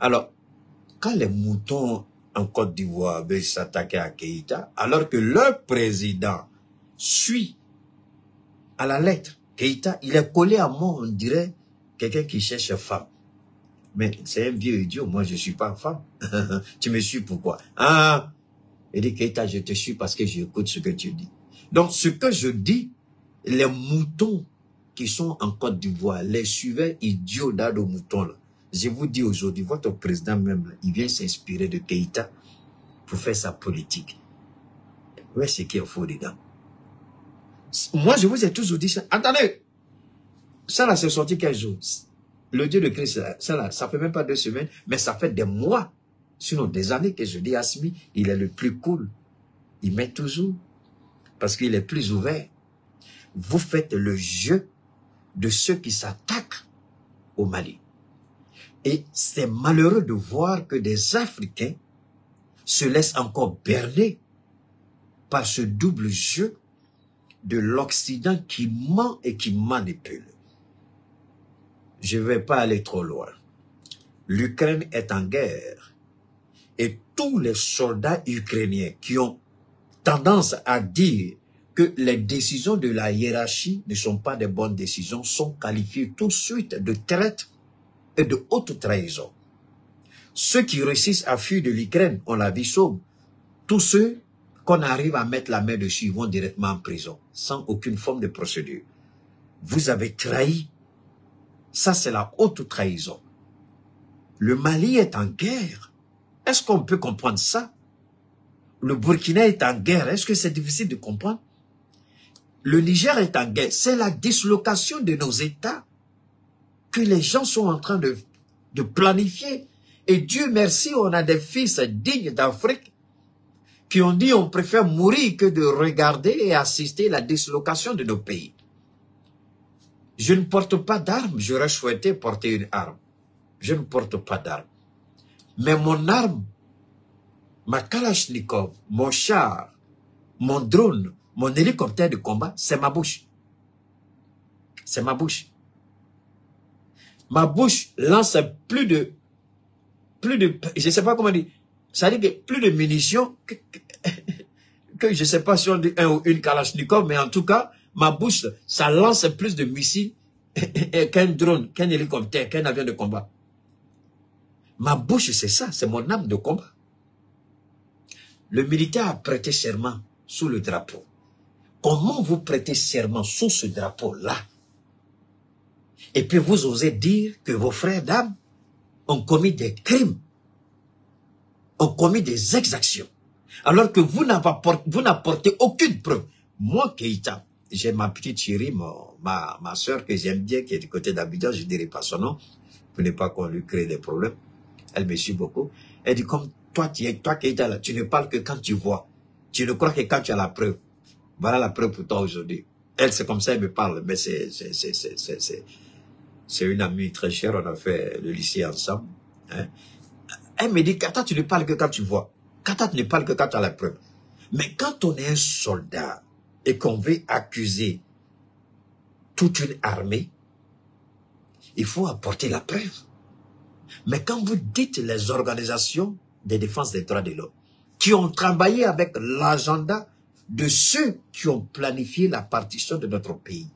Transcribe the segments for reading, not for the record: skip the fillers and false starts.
Alors, quand les moutons en Côte d'Ivoire veulent s'attaquer à Keïta, alors que leur président suit à la lettre Keïta, il est collé à moi, on dirait quelqu'un qui cherche femme. Mais c'est un vieux idiot, moi je ne suis pas femme. Tu me suis pourquoi? Ah, il dit Keïta, je te suis parce que j'écoute ce que tu dis. Donc ce que je dis, les moutons qui sont en Côte d'Ivoire, les suiveurs idiots d'Ado Mouton, là, je vous dis aujourd'hui, votre président même, là, il vient s'inspirer de Keïta pour faire sa politique. Ouais, c'est qu'il faut dedans. Moi, je vous ai toujours dit ça. Attendez, ça là, c'est sorti quel jour? Le Dieu de Christ, ça là, ça fait même pas 2 semaines, mais ça fait des mois, sinon des années que je dis à Asmi, il est le plus cool. Il met toujours, parce qu'il est plus ouvert. Vous faites le jeu de ceux qui s'attaquent au Mali. Et c'est malheureux de voir que des Africains se laissent encore berner par ce double jeu de l'Occident qui ment et qui manipule. Je ne vais pas aller trop loin. L'Ukraine est en guerre et tous les soldats ukrainiens qui ont tendance à dire que les décisions de la hiérarchie ne sont pas des bonnes décisions sont qualifiés tout de suite de traître et de haute trahison. Ceux qui réussissent à fuir de l'Ukraine, on l'a vu sauve. Tous ceux qu'on arrive à mettre la main dessus, ils vont directement en prison, sans aucune forme de procédure. Vous avez trahi. Ça, c'est la haute trahison. Le Mali est en guerre. Est-ce qu'on peut comprendre ça? Le Burkina est en guerre. Est-ce que c'est difficile de comprendre? Le Niger est en guerre. C'est la dislocation de nos États que les gens sont en train de planifier. Et Dieu merci, on a des fils dignes d'Afrique qui ont dit on préfère mourir que de regarder et assister à la dislocation de nos pays. Je ne porte pas d'armes, j'aurais souhaité porter une arme. Je ne porte pas d'armes. Mais mon arme, ma Kalachnikov, mon char, mon drone, mon hélicoptère de combat, c'est ma bouche. C'est ma bouche. Ma bouche lance plus de, je ne sais pas comment dire, ça dit que plus de munitions que je ne sais pas si on dit un ou une Kalachnikov, mais en tout cas, ma bouche, ça lance plus de missiles qu'un drone, qu'un hélicoptère, qu'un avion de combat. Ma bouche, c'est ça, c'est mon arme de combat. Le militaire a prêté serment sous le drapeau. Comment vous prêtez serment sous ce drapeau-là? Et puis vous osez dire que vos frères d'armes ont commis des crimes, ont commis des exactions, alors que vous n'apportez aucune preuve. Moi, Keïta, j'ai ma petite chérie, ma soeur que j'aime bien, qui est du côté d'Abidjan, je ne dirai pas son nom, pour ne pas qu'on lui crée des problèmes. Elle me suit beaucoup. Elle dit, comme toi Keïta, là, tu ne parles que quand tu vois. Tu ne crois que quand tu as la preuve. Voilà la preuve pour toi aujourd'hui. Elle, c'est comme ça, elle me parle, mais c'est une amie très chère, on a fait le lycée ensemble. Hein. Elle me dit, Kata, tu ne parles que quand tu vois. Kata, tu ne parles que quand tu as la preuve. Mais quand on est un soldat et qu'on veut accuser toute une armée, il faut apporter la preuve. Mais quand vous dites les organisations de défense des droits de l'homme, qui ont travaillé avec l'agenda de ceux qui ont planifié la partition de notre pays,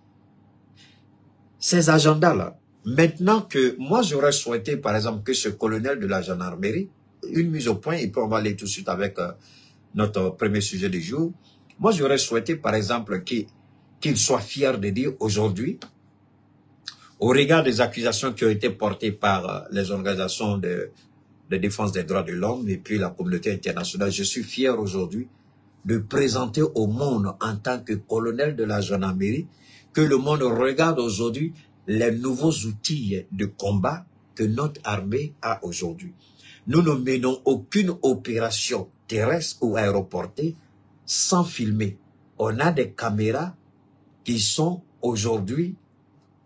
ces agendas-là, maintenant que moi j'aurais souhaité par exemple que ce colonel de la gendarmerie, une mise au point, et puis on va aller tout de suite avec notre premier sujet du jour, moi j'aurais souhaité par exemple qu'il soit fier de dire aujourd'hui, au regard des accusations qui ont été portées par les organisations de défense des droits de l'homme et puis la communauté internationale, je suis fier aujourd'hui de présenter au monde en tant que colonel de la gendarmerie que le monde regarde aujourd'hui les nouveaux outils de combat que notre armée a aujourd'hui. Nous ne menons aucune opération terrestre ou aéroportée sans filmer. On a des caméras qui sont aujourd'hui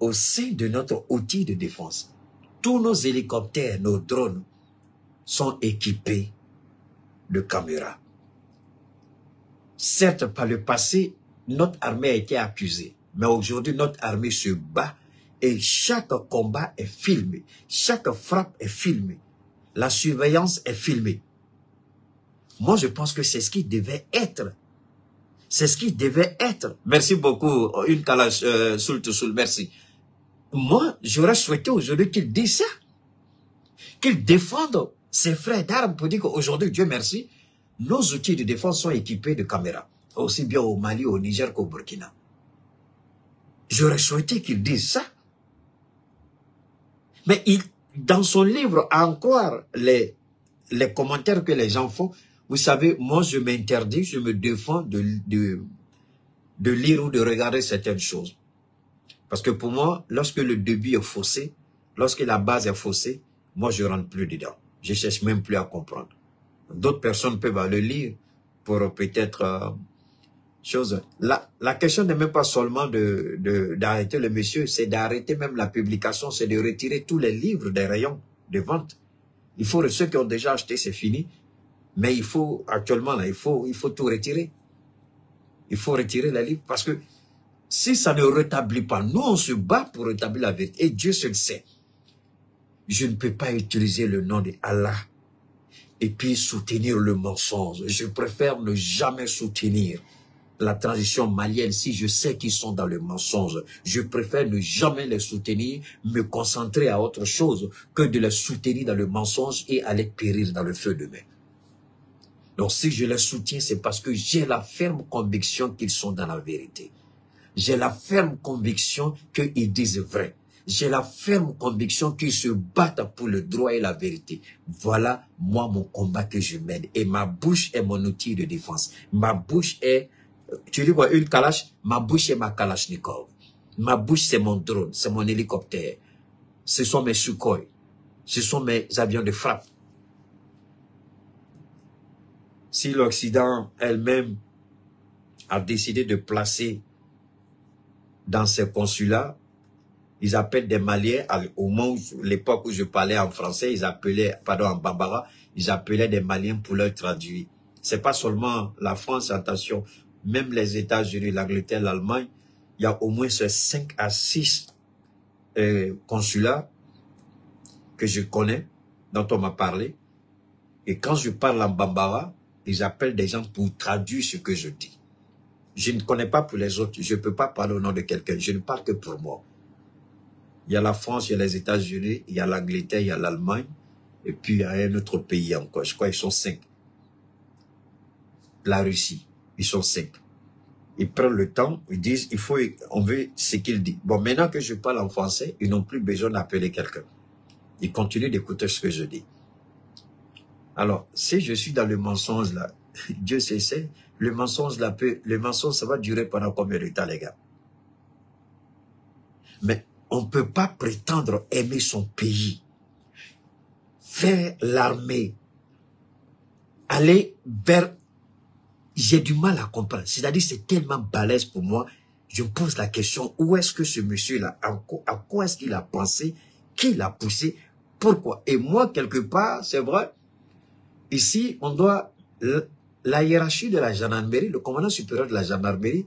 au sein de notre outil de défense. Tous nos hélicoptères, nos drones sont équipés de caméras. Certes, par le passé, notre armée a été accusée, mais aujourd'hui, notre armée se bat et chaque combat est filmé, chaque frappe est filmée. la surveillance est filmée. Moi, je pense que c'est ce qui devait être. C'est ce qui devait être. Merci beaucoup. Une calage soul to soul. Merci. Moi, j'aurais souhaité aujourd'hui qu'il dise ça. Qu'il défende ses frères d'armes pour dire qu'aujourd'hui, Dieu merci, nos outils de défense sont équipés de caméras. Aussi bien au Mali, au Niger qu'au Burkina. J'aurais souhaité qu'il dise ça. Mais dans son livre, à en croire les commentaires que les gens font, vous savez, moi je m'interdis, je me défends de lire ou de regarder certaines choses. Parce que pour moi, lorsque le début est faussé, lorsque la base est faussée, moi je ne rentre plus dedans. Je ne cherche même plus à comprendre. D'autres personnes peuvent le lire pour peut-être... chose. La question n'est même pas seulement d'arrêter le monsieur, c'est d'arrêter même la publication, c'est de retirer tous les livres des rayons de vente. Il faut, ceux qui ont déjà acheté, c'est fini. Mais il faut, actuellement, là, il faut tout retirer. Il faut retirer les livres parce que si ça ne rétablit pas, nous on se bat pour rétablir la vérité. Et Dieu se le sait. Je ne peux pas utiliser le nom d'Allah et puis soutenir le mensonge. Je préfère ne jamais soutenir la transition malienne si je sais qu'ils sont dans le mensonge. Je préfère ne jamais les soutenir, me concentrer à autre chose que de les soutenir dans le mensonge et aller périr dans le feu de mer. Donc si je les soutiens, c'est parce que j'ai la ferme conviction qu'ils sont dans la vérité. J'ai la ferme conviction qu'ils disent vrai. J'ai la ferme conviction qu'ils se battent pour le droit et la vérité. Voilà, moi, mon combat que je mène. Et ma bouche est mon outil de défense. Ma bouche est, tu dis quoi, une kalash? Ma bouche est ma kalachnikov. Ma bouche, c'est mon drone, c'est mon hélicoptère. Ce sont mes Sukhoi. Ce sont mes avions de frappe. Si l'Occident elle-même a décidé de placer dans ces consulats, ils appellent des Maliens, au moment où, l'époque où je parlais en français, ils appelaient, pardon, en bambara, ils appelaient des Maliens pour leur traduire. C'est pas seulement la France, attention, même les États-Unis, l'Angleterre, l'Allemagne, il y a au moins 5 à 6 consulats que je connais, dont on m'a parlé. Et quand je parle en bambara, ils appellent des gens pour traduire ce que je dis. Je ne connais pas pour les autres, je ne peux pas parler au nom de quelqu'un, je ne parle que pour moi. Il y a la France, il y a les États-Unis, il y a l'Angleterre, il y a l'Allemagne, et puis il y a un autre pays encore, je crois qu'ils sont 5. La Russie, ils sont 5. Ils prennent le temps, ils disent, on veut ce qu'ils disent. Bon, maintenant que je parle en français, ils n'ont plus besoin d'appeler quelqu'un. Ils continuent d'écouter ce que je dis. Alors, si je suis dans le mensonge là, Dieu sait, le mensonge là ça va durer pendant combien de temps, les gars? Mais on ne peut pas prétendre aimer son pays, faire l'armée, aller vers... J'ai du mal à comprendre. C'est-à-dire c'est tellement balèze pour moi. Je me pose la question, où est-ce que ce monsieur-là, à quoi est-ce qu'il a pensé, qui l'a poussé, pourquoi? Et moi, quelque part, c'est vrai, ici, on doit... La hiérarchie de la gendarmerie, le commandant supérieur de la gendarmerie,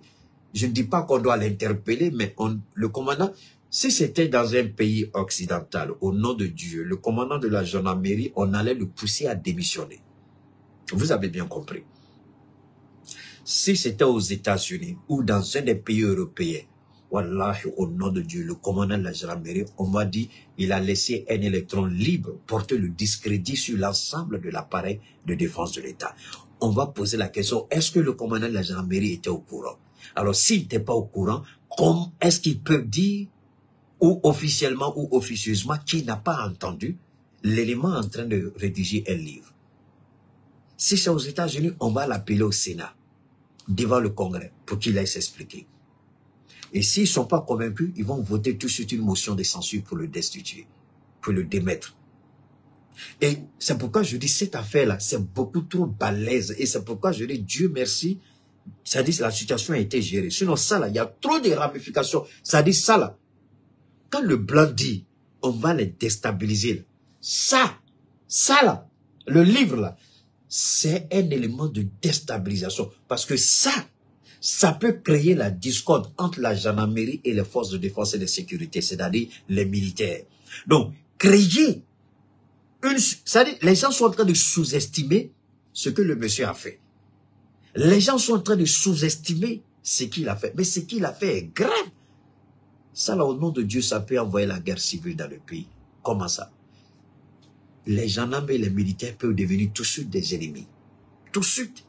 je ne dis pas qu'on doit l'interpeller, mais le commandant... Si c'était dans un pays occidental, au nom de Dieu, le commandant de la gendarmerie, on allait le pousser à démissionner. Vous avez bien compris. Si c'était aux États-Unis ou dans un des pays européens, wallahi, au nom de Dieu, le commandant de la gendarmerie, on m'a dit, il a laissé un électron libre porter le discrédit sur l'ensemble de l'appareil de défense de l'État. On va poser la question, est-ce que le commandant de la gendarmerie était au courant? Alors, s'il n'était pas au courant, comment est-ce qu'il peut dire ou officiellement ou officieusement, qui n'a pas entendu l'élément en train de rédiger un livre? Si c'est aux États-Unis, on va l'appeler au Sénat, devant le Congrès, pour qu'il aille s'expliquer. Et s'ils ne sont pas convaincus, ils vont voter tout de suite une motion de censure pour le destituer, pour le démettre. Et c'est pourquoi je dis, cette affaire-là, c'est beaucoup trop balèze. Et c'est pourquoi je dis, Dieu merci, ça dit que la situation a été gérée. Sinon, ça là, il y a trop de ramifications. Ça dit ça là. Quand le blanc dit, on va les déstabiliser, ça là, le livre là, c'est un élément de déstabilisation. Parce que ça peut créer la discorde entre la gendarmerie et les forces de défense et de sécurité, c'est-à-dire les militaires. Donc, créer C'est-à-dire, les gens sont en train de sous-estimer ce que le monsieur a fait. Les gens sont en train de sous-estimer ce qu'il a fait. Mais ce qu'il a fait est grave. Ça, là, au nom de Dieu, ça peut envoyer la guerre civile dans le pays. Comment ça? Les gendarmes et les militaires peuvent devenir tout de suite des ennemis. Tout de suite.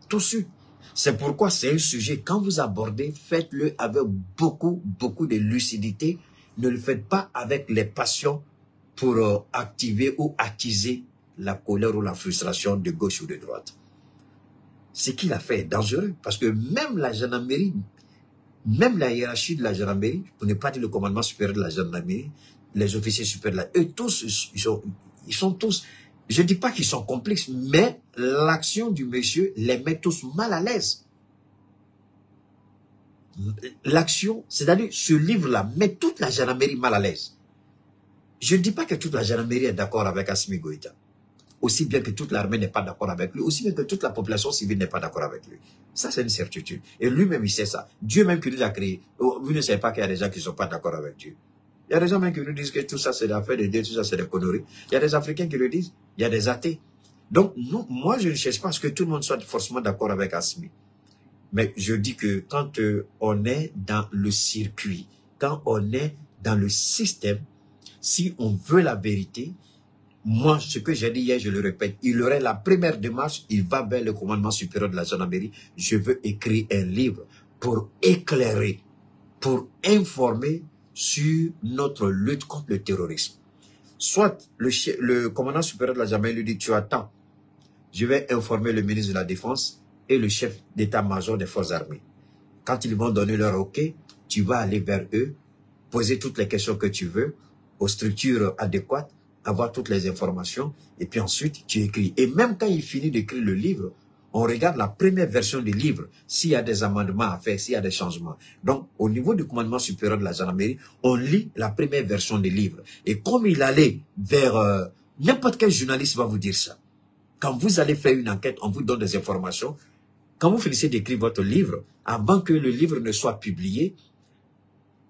Tout de suite. C'est pourquoi c'est un sujet, quand vous abordez, faites-le avec beaucoup de lucidité. Ne le faites pas avec les passions pour activer ou attiser la colère ou la frustration de gauche ou de droite. Ce qu'il a fait est dangereux, parce que même la gendarmerie, même la hiérarchie de la gendarmerie, pour ne pas dire le commandement supérieur de la gendarmerie, les officiers supérieurs, eux tous, ils sont tous, je ne dis pas qu'ils sont complices, mais l'action du monsieur les met tous mal à l'aise. L'action, c'est-à-dire ce livre-là, met toute la gendarmerie mal à l'aise. Je ne dis pas que toute la gendarmerie est d'accord avec Assimi Goïta. Aussi bien que toute l'armée n'est pas d'accord avec lui, aussi bien que toute la population civile n'est pas d'accord avec lui. Ça, c'est une certitude. Et lui-même, il sait ça. Dieu même qui nous a créés. Vous ne savez pas qu'il y a des gens qui ne sont pas d'accord avec Dieu. Il y a des gens même qui nous disent que tout ça, c'est l'affaire de Dieu, tout ça, c'est des conneries. Il y a des Africains qui le disent. Il y a des athées. Donc, nous, moi, je ne cherche pas à ce que tout le monde soit forcément d'accord avec Assimi. Mais je dis que quand on est dans le circuit, quand on est dans le système, si on veut la vérité, moi, ce que j'ai dit hier, je le répète, il aurait la première démarche, il va vers le commandement supérieur de la gendarmerie. Je veux écrire un livre pour éclairer, pour informer sur notre lutte contre le terrorisme. Soit le commandant supérieur de la gendarmerie lui dit, tu attends, je vais informer le ministre de la Défense et le chef d'état-major des forces armées. Quand ils vont donner leur OK, tu vas aller vers eux, poser toutes les questions que tu veux, aux structures adéquates, avoir toutes les informations, et puis ensuite, tu écris. Et même quand il finit d'écrire le livre, on regarde la première version du livre, s'il y a des amendements à faire, s'il y a des changements. Donc, au niveau du commandement supérieur de la gendarmerie, on lit la première version du livre. Et comme il allait vers... n'importe quel journaliste va vous dire ça. Quand vous allez faire une enquête, on vous donne des informations. Quand vous finissez d'écrire votre livre, avant que le livre ne soit publié,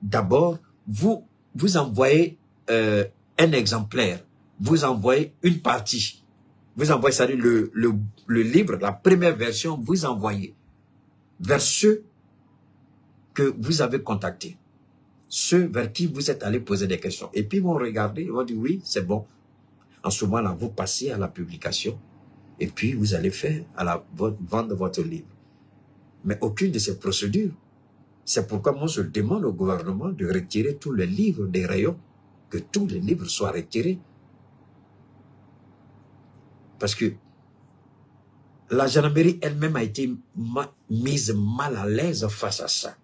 d'abord, vous envoyez un exemplaire, vous envoyez une partie, vous envoyez, c'est-à-dire le livre, la première version, vous envoyez vers ceux que vous avez contactés, ceux vers qui vous êtes allé poser des questions. Et puis ils vont regarder, ils vont dire oui, c'est bon. En ce moment-là, vous passez à la publication et puis vous allez faire vendre votre livre. Mais aucune de ces procédures. C'est pourquoi moi je demande au gouvernement de retirer tous les livres des rayons, que tous les livres soient retirés. Parce que la gendarmerie elle-même a été mise mal à l'aise face à ça.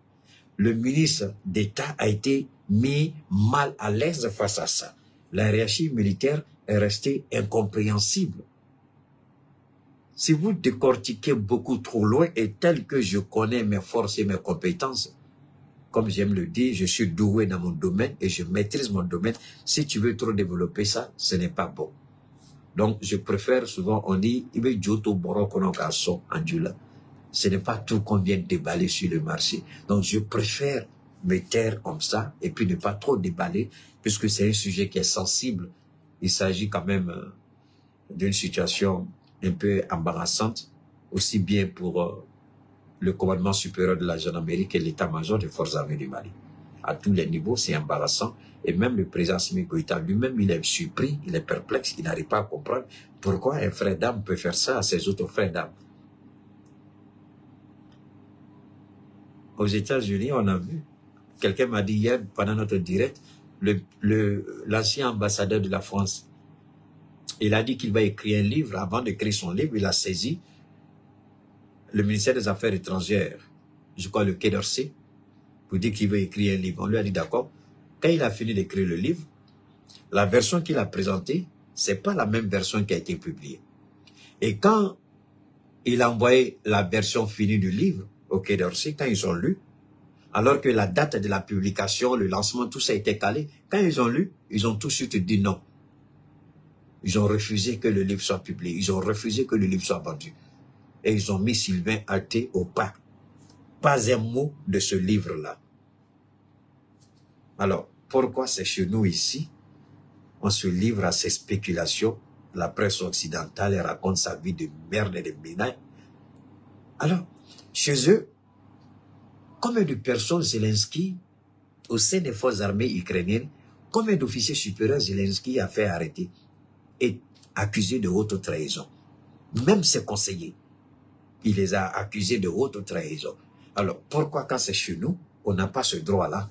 Le ministre d'État a été mis mal à l'aise face à ça. La hiérarchie militaire est restée incompréhensible. Si vous décortiquez beaucoup trop loin et tel que je connais mes forces et mes compétences, comme j'aime le dire, je suis doué dans mon domaine et je maîtrise mon domaine. Si tu veux trop développer ça, ce n'est pas bon. Donc, je préfère souvent, on dit, ce n'est pas tout qu'on vient déballer sur le marché. Donc, je préfère me taire comme ça et puis ne pas trop déballer puisque c'est un sujet qui est sensible. Il s'agit quand même d'une situation un peu embarrassante, aussi bien pour le commandement supérieur de la gendarmerie que l'état-major des forces armées du Mali. À tous les niveaux, c'est embarrassant. Et même le président Assimi Goïta lui-même, il est surpris, il est perplexe, il n'arrive pas à comprendre pourquoi un frère d'armes peut faire ça à ses autres frères d'armes. Aux États-Unis, on a vu, quelqu'un m'a dit hier, pendant notre direct, l'ancien ambassadeur de la France, il a dit qu'il va écrire un livre. Avant d'écrire son livre, il a saisi le ministère des Affaires étrangères, je crois le Quai d'Orsay, pour dire qu'il veut écrire un livre. On lui a dit d'accord. Quand il a fini d'écrire le livre, la version qu'il a présentée, c'est pas la même version qui a été publiée. Et quand il a envoyé la version finie du livre au Quai d'Orsay, quand ils ont lu, alors que la date de la publication, le lancement, tout ça a été calé, quand ils ont lu, ils ont tout de suite dit non. Ils ont refusé que le livre soit publié. Ils ont refusé que le livre soit vendu. Et ils ont mis Sylvain Alté au pas. Pas un mot de ce livre-là. Alors, pourquoi c'est chez nous ici? on se livre à ces spéculations. La presse occidentale raconte sa vie de merde et de ménage. Alors, chez eux, combien de personnes Zelensky, au sein des forces armées ukrainiennes, combien d'officiers supérieurs Zelensky a fait arrêter et accusés de haute trahison? Même ses conseillers, il les a accusés de haute trahison. Alors, pourquoi quand c'est chez nous, on n'a pas ce droit-là?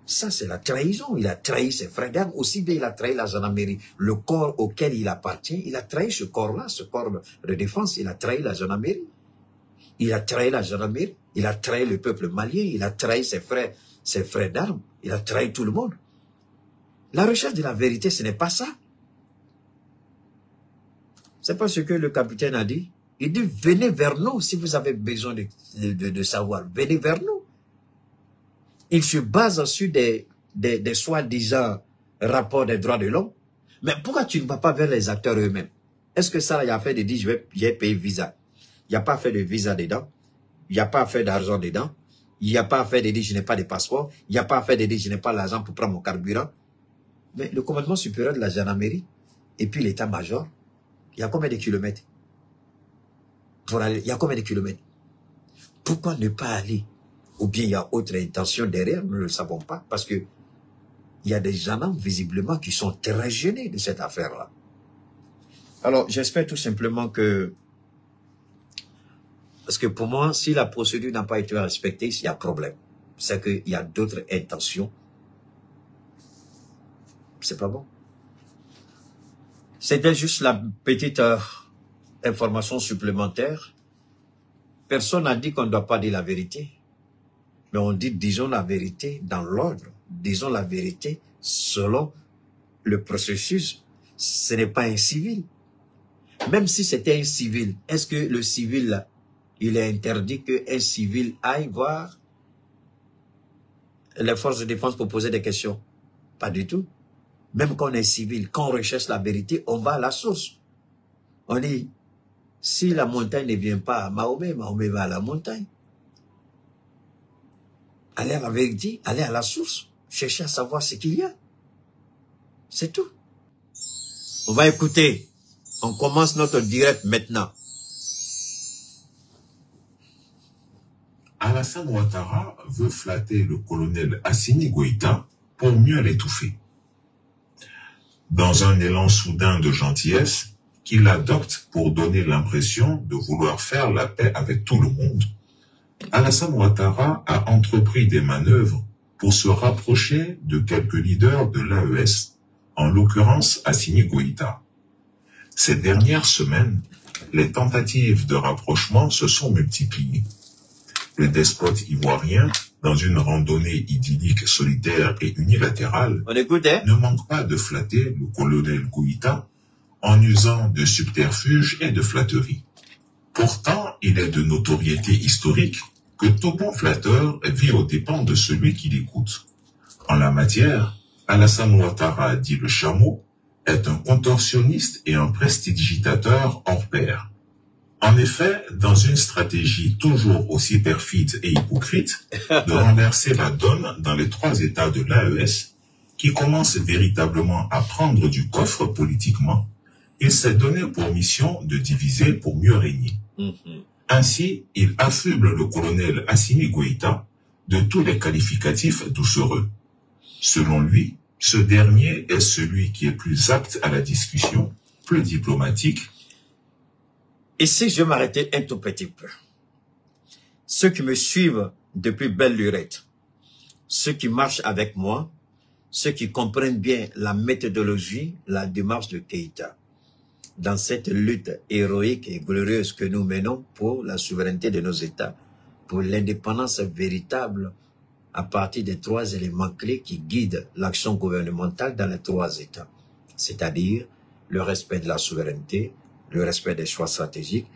Ça, c'est la trahison. Il a trahi ses frères d'armes. Aussi bien, il a trahi la gendarmerie. Le corps auquel il appartient, il a trahi ce corps-là, ce corps de défense. Il a trahi la gendarmerie. Il a trahi la gendarmerie. Il a trahi le peuple malien. Il a trahi ses frères d'armes. Il a trahi tout le monde. La recherche de la vérité, ce n'est pas ça. C'est pas ce que le capitaine a dit. Il dit, venez vers nous si vous avez besoin de savoir. Venez vers nous. Il se base sur des soi-disant rapports des droits de l'homme. Mais pourquoi tu ne vas pas vers les acteurs eux-mêmes? Est-ce que ça, il a fait de dire, j'ai payé visa? Il n'y a pas fait de visa dedans. Il n'y a pas fait d'argent dedans. Il n'y a pas fait de dire, je n'ai pas de passeport. Il n'y a pas fait de dire, je n'ai pas l'argent pour prendre mon carburant. Mais le commandement supérieur de la gendarmerie et puis l'état-major, il y a combien de kilomètres? Pour aller, il y a combien de kilomètres? Pourquoi ne pas aller? Ou bien il y a autre intention derrière, nous ne le savons pas, parce que il y a des gens visiblement qui sont très gênés de cette affaire-là. Alors, j'espère tout simplement que, parce que pour moi, si la procédure n'a pas été respectée, il y a problème. C'est qu'il y a d'autres intentions. C'est pas bon. C'était juste la petite information supplémentaire. Personne n'a dit qu'on ne doit pas dire la vérité. Mais on dit, disons la vérité dans l'ordre. Disons la vérité selon le processus. Ce n'est pas un civil. Même si c'était un civil, est-ce que le civil, il est interdit qu'un civil aille voir les forces de défense pour poser des questions? Pas du tout. Même quand on est civil, quand on recherche la vérité, on va à la source. On dit, si la montagne ne vient pas à Mahomet, Mahomet va à la montagne. Allez à la vérité, allez à la source, chercher à savoir ce qu'il y a. C'est tout. On va écouter. On commence notre direct maintenant. Alassane Ouattara veut flatter le colonel Assimi Goïta pour mieux l'étouffer. Dans un élan soudain de gentillesse qu'il adopte pour donner l'impression de vouloir faire la paix avec tout le monde, Alassane Ouattara a entrepris des manœuvres pour se rapprocher de quelques leaders de l'AES, en l'occurrence Assimi Goïta. Ces dernières semaines, les tentatives de rapprochement se sont multipliées. Le despote ivoirien, dans une randonnée idyllique, solitaire et unilatérale, ne manque pas de flatter le colonel Goïta en usant de subterfuges et de flatteries. Pourtant, il est de notoriété historique que tout bon flatteur vit aux dépens de celui qui l'écoute. En la matière, Alassane Ouattara, dit le chameau, est un contorsionniste et un prestidigitateur hors pair. En effet, dans une stratégie toujours aussi perfide et hypocrite de renverser la donne dans les trois États de l'AES, qui commencent véritablement à prendre du coffre politiquement, il s'est donné pour mission de diviser pour mieux régner. Ainsi, il affuble le colonel Assimi Goïta de tous les qualificatifs doucereux. Selon lui, ce dernier est celui qui est plus apte à la discussion, plus diplomatique. Ici, je vais m'arrêter un tout petit peu. Ceux qui me suivent depuis belle lurette, ceux qui marchent avec moi, ceux qui comprennent bien la méthodologie, la démarche de Keïta, dans cette lutte héroïque et glorieuse que nous menons pour la souveraineté de nos États, pour l'indépendance véritable à partir des trois éléments clés qui guident l'action gouvernementale dans les trois États, c'est-à-dire le respect de la souveraineté, le respect des choix stratégiques,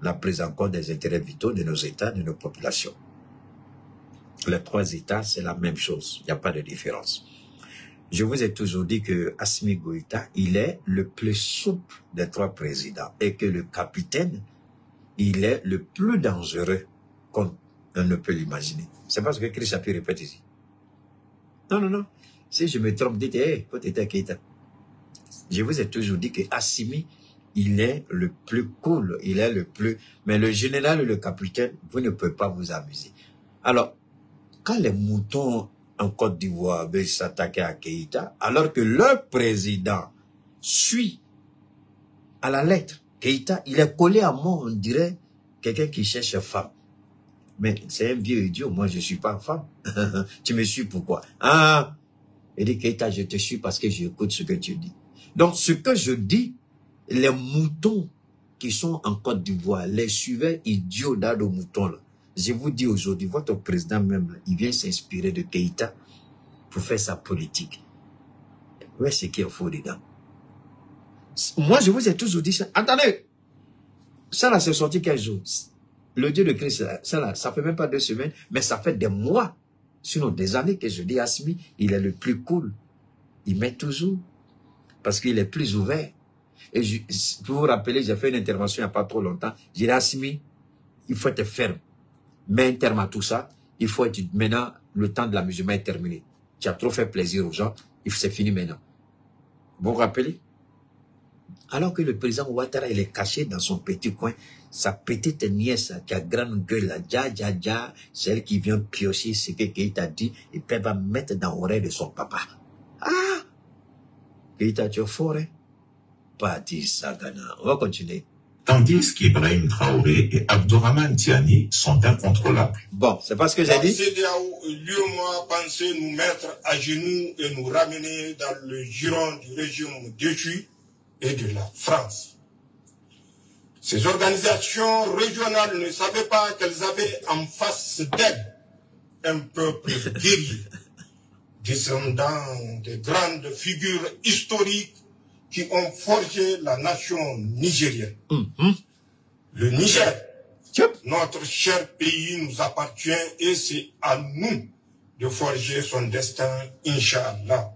la prise en compte des intérêts vitaux de nos États, de nos populations. Les trois États, c'est la même chose, il n'y a pas de différence. Je vous ai toujours dit que Assimi Goïta, il est le plus souple des trois présidents et que le capitaine, il est le plus dangereux qu'on ne peut l'imaginer. C'est pas ce que Chris Appi répète ici. Non, non, non. Si je me trompe, dites, hey, faut être Keïta. Je vous ai toujours dit que Assimi, il est le plus cool, il est le plus... Mais le général et le capitaine, vous ne pouvez pas vous amuser. Alors, quand les moutons en Côte d'Ivoire veulent s'attaquer à Keïta, alors que leur président suit à la lettre Keïta, il est collé à moi, on dirait quelqu'un qui cherche femme. Mais c'est un vieux idiot, moi je suis pas femme. Tu me suis pourquoi? Ah, il dit Keïta, je te suis parce que j'écoute ce que tu dis. Donc ce que je dis, les moutons qui sont en Côte d'Ivoire, les suiveurs idiots d'Ado Mouton, là, je vous dis aujourd'hui, votre président même, là, il vient s'inspirer de Keïta pour faire sa politique. Ouais, c'est qu'il faut dedans. Moi, je vous ai toujours dit ça. Attendez, ça là, c'est sorti quel jour? Le Dieu de Christ, ça là, ça fait même pas 2 semaines, mais ça fait des mois, sinon des années que je dis Assimi, il est le plus cool. Il met toujours, parce qu'il est plus ouvert. Et pour vous rappeler, j'ai fait une intervention il n'y a pas trop longtemps. J'ai dit Assimi, il faut être ferme. Mets un terme à tout ça. Il faut être, maintenant, le temps de l'amusement est terminé. Tu as trop fait plaisir aux gens. C'est fini maintenant. Vous vous rappelez? Alors que le président Ouattara, il est caché dans son petit coin, sa petite nièce qui a grande gueule, là, c'est elle qui vient piocher ce que Keïta dit, et puis elle va mettre dans l'oreille de son papa. Ah! Keïta, tu es fort, hein? Pas dit ça, Ghana. On va continuer. Tandis qu'Ibrahim Traoré et Abdourahmane Tiani sont incontrôlables. Bon, c'est pas ce que j'ai dit. La CEDEAO, lui et moi, pensait nous mettre à genoux et nous ramener dans le giron du régime déchu et de la France. Ces organisations régionales ne savaient pas qu'elles avaient en face d'elles un peuple guerrier, descendant des grandes figures historiques qui ont forgé la nation nigérienne. Le Niger, notre cher pays, nous appartient et c'est à nous de forger son destin, Inch'Allah.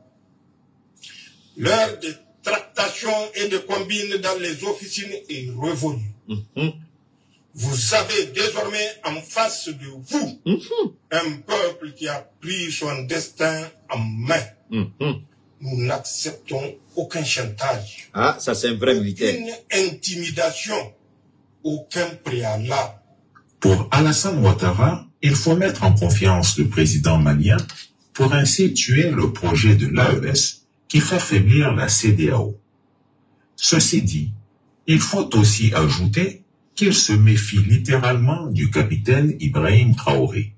L'heure des tractations et de combines dans les officines est révolue. Vous avez désormais en face de vous un peuple qui a pris son destin en main. Nous n'acceptons aucun chantage. Ah, ça c'est un vrai militaire. Aucune intimidation, aucun préalable. Pour Alassane Ouattara, il faut mettre en confiance le président malien pour ainsi tuer le projet de l'AES qui fait faiblir la CEDEAO. Ceci dit, il faut aussi ajouter qu'il se méfie littéralement du capitaine Ibrahim Traoré.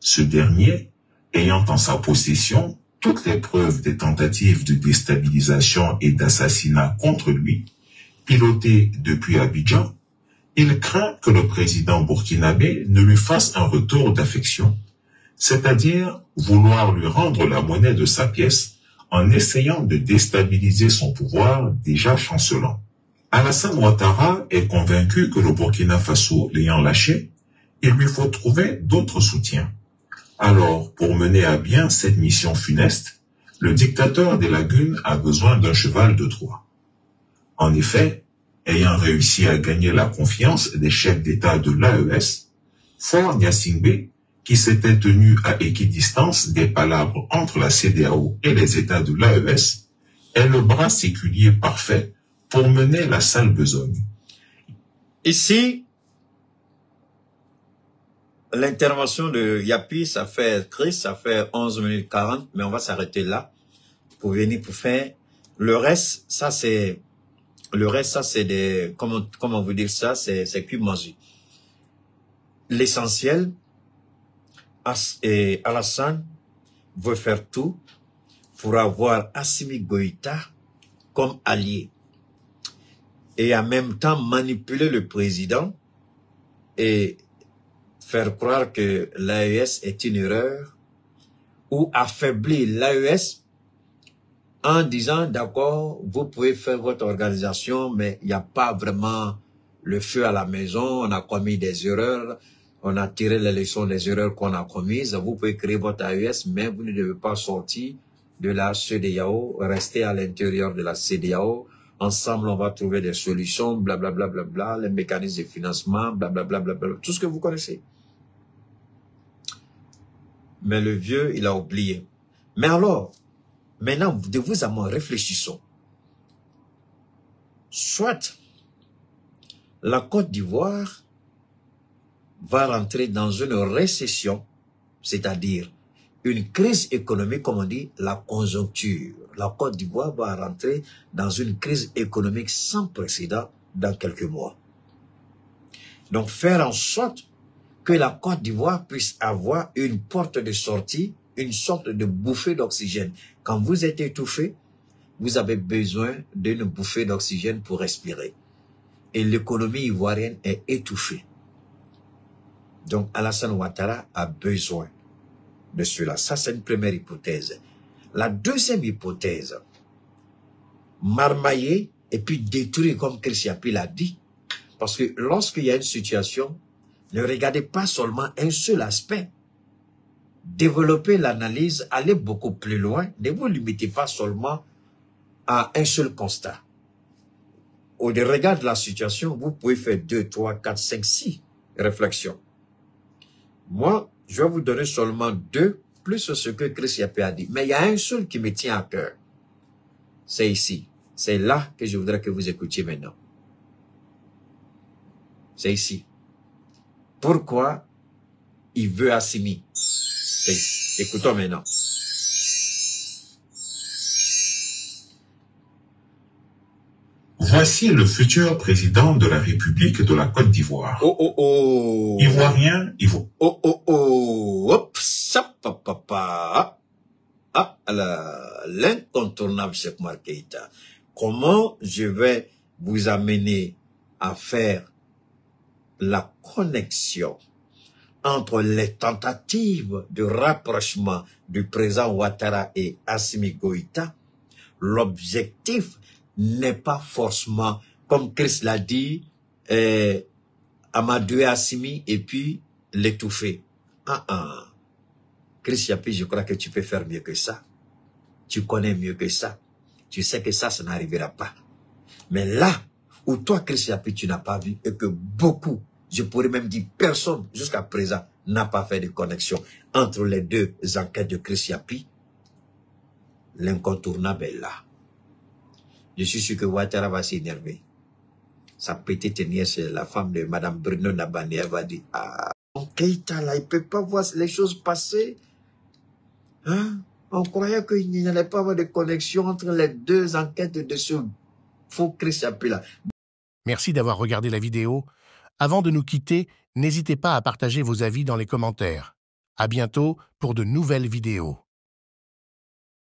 Ce dernier, ayant en sa possession toutes les preuves des tentatives de déstabilisation et d'assassinat contre lui, pilotées depuis Abidjan, il craint que le président burkinabé ne lui fasse un retour d'affection, c'est-à-dire vouloir lui rendre la monnaie de sa pièce en essayant de déstabiliser son pouvoir déjà chancelant. Alassane Ouattara est convaincu que le Burkina Faso l'ayant lâché, il lui faut trouver d'autres soutiens. Alors, pour mener à bien cette mission funeste, le dictateur des lagunes a besoin d'un cheval de Troie. En effet, ayant réussi à gagner la confiance des chefs d'État de l'AES, Faure Gnassingbé, qui s'était tenu à équidistance des palabres entre la CEDEAO et les États de l'AES, est le bras séculier parfait pour mener la sale besogne. Ici, l'intervention de Yapi, ça fait 11 minutes 40, mais on va s'arrêter là pour venir pour faire le reste. Ça c'est des comment vous dire ça, c'est cuit manger. L'essentiel, Alassane veut faire tout pour avoir Assimi Goïta comme allié et en même temps manipuler le président et faire croire que l'AES est une erreur ou affaiblir l'AES en disant d'accord, vous pouvez faire votre organisation, mais il n'y a pas vraiment le feu à la maison, on a commis des erreurs, on a tiré les leçons des erreurs qu'on a commises, vous pouvez créer votre AES, mais vous ne devez pas sortir de la CEDEAO, rester à l'intérieur de la CEDEAO, ensemble on va trouver des solutions, blablabla, bla, bla, bla, les mécanismes de financement, blablabla, bla, bla, bla, tout ce que vous connaissez. Mais le vieux, il a oublié. Mais alors, maintenant, de vous à moi, réfléchissons. soit la Côte d'Ivoire va rentrer dans une récession, c'est-à-dire une crise économique, comme on dit, la conjoncture. La Côte d'Ivoire va rentrer dans une crise économique sans précédent dans quelques mois. Donc, faire en sorte que la Côte d'Ivoire puisse avoir une porte de sortie, une sorte de bouffée d'oxygène. Quand vous êtes étouffé, vous avez besoin d'une bouffée d'oxygène pour respirer. Et l'économie ivoirienne est étouffée. Donc, Alassane Ouattara a besoin de cela. Ça, c'est une première hypothèse. La deuxième hypothèse, marmailler et puis détruire, comme Christian Pi l'a dit, parce que lorsqu'il y a une situation, ne regardez pas seulement un seul aspect. Développez l'analyse, allez beaucoup plus loin, ne vous limitez pas seulement à un seul constat. Au regard de la situation, vous pouvez faire 2, 3, 4, 5, 6 réflexions. Moi, je vais vous donner seulement 2, plus ce que Christian Pi a dit. Mais il y a un seul qui me tient à cœur. C'est ici. C'est là que je voudrais que vous écoutiez maintenant. C'est ici. Pourquoi il veut Assimi? Écoutons maintenant. Voici le futur président de la République de la Côte d'Ivoire. Ivoirien, hop, ça, papa. Ah, l'incontournable Cheikh Oumar Keïta. Comment je vais vous amener à faire la connexion entre les tentatives de rapprochement du président Ouattara et Assimi Goïta? L'objectif n'est pas forcément, comme Chris l'a dit, amadouer Assimi et puis l'étouffer. Chris Yapi, je crois que tu peux faire mieux que ça. Tu connais mieux que ça. Tu sais que ça n'arrivera pas. Mais là où toi, Chris Yapi, tu n'as pas vu et que beaucoup, je pourrais même dire personne jusqu'à présent n'a pas fait de connexion entre les deux enquêtes de Chris Yapi, l'incontournable est là. Je suis sûr que Ouattara va s'énerver. Sa petite nièce, la femme de Madame Bruno Nabani, elle va dire, ah, Keïta là, il ne peut pas voir les choses passer. Hein? On croyait qu'il n'y allait pas avoir de connexion entre les deux enquêtes de ce faux Chris Yapi là. Merci d'avoir regardé la vidéo. Avant de nous quitter, n'hésitez pas à partager vos avis dans les commentaires. À bientôt pour de nouvelles vidéos.